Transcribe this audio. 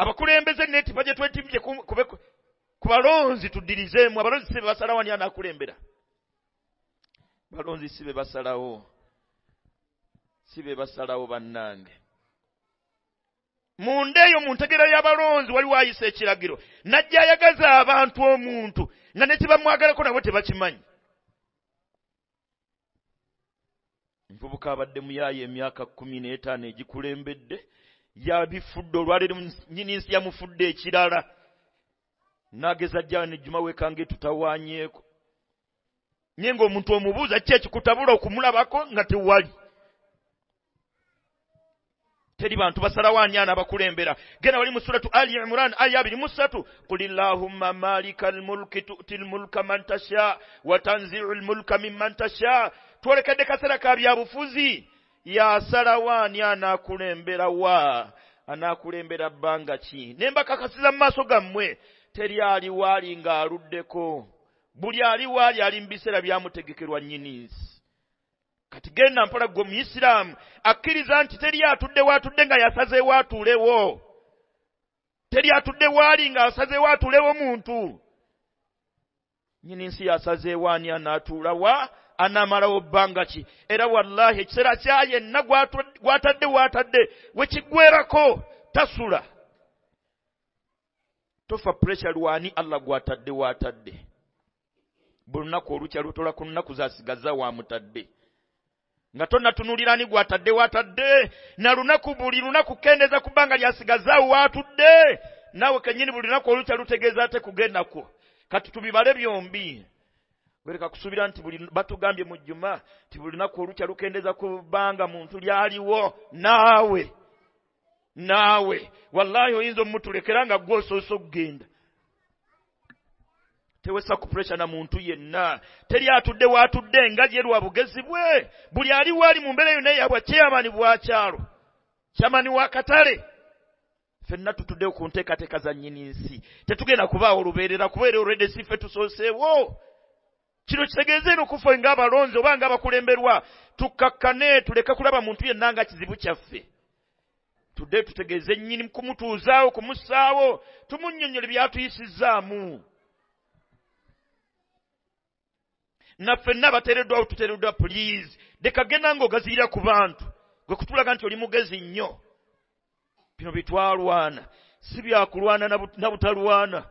abakulembeze neti baje twetimye ku balonzi tudirizeemu. Abalonzi sibe basalawo ani anakulembera. Balonzi sibe basalawo. Sibe basalawo bannange. Mundeyo muntegera y'abalonzi wali wayise ekiragiro. Najja ayagaza abantu omuntu nga ne kibamwagalako nabo tebakimanyi. Nvubuka abadde muyaye emyaka 15 egikulembedde yabifudde olwaleero nnyini nsi yamufudde ekirala. Nageza jjana ejjuma wekange tutawanyeeko. Nyengo omuntu omubuuza ki ekikutabula okumulabako nga tewali. Teri bantu basalawo ani abakulembera. Genda wali mu suratu Ali Imran aya 23. Qulillahumma malikal mulki tu'til mulka man tasha wa tanzi'ul mulka mimman tasha. Twolekadde kaseera ka byabufuzi. Ya salawo ani anakulembera wa. Anakulembera bbanga ki. Nemba kakasiza mu maaso gammwe. Teri ali wali nga aluddeko. Buli ali wali ali mu biseera byamutegekerwa nnyinizi. Kati genda mpola gwe Muisiraamu akkiriza nti teri atudde watudde nga yasaze watulewo. Teri atudde wali nga asaze watulewo muntu. Nyini nsi yasaze wani anatuula wa anamalawo bbanga ki. Era wallahi ekiseera kya yenna gwatadde watadde wekigwerako tasula. Tofa pressure lwani Allah gwatadde watadde. Buli lunaku olukya lutola ku nnaku zasigaza wa mutadde. Nga tonna tunulirani gwatadde watadde. Na lunaku buli lunaku kendeza kubanga lyasigaza watudde. Nawe kenyini buli lunaku olukya lutegeeza ate kugendako. Kati tubibale byombi. Wereka kusubira nti buli batugambye mu Juma ti buli lunaku olukya lukendeza kubanga muntu lyaliwo. Nawe wallahi oyinza omutulekera nga gwososo kugenda. Tewesa ku pressure na muntu yenna. Teri atudde watudde nga je lwa bugezi bwe. Buli ali wali mu mbere yone yabwa chairman bwa kyalo. Chairman wa Katale. Fenna tutudde ku nteekateeka za nnyini nsi. Tetugenda kubaawo lubeerera kubeera already sife tusoseewo. Kino kitegeeze okufa nga abalonzi oba nga abakulemberwa. Tukakkane tuleka kulaba muntu yenna nga kizibu kyaffe. Tudde tutegeeze nnyini kumutuuzaawo kumusaawo. Tumunnyonnyole byatuyisizaamu. Naffe nabateereddwawo tuteereddwa please. Deka genda ng'ogazirira ku bantu. Gwe kutulaga nti oli mugezi nnyo. Bino bitwalwana. Si byakulwana na butalwana.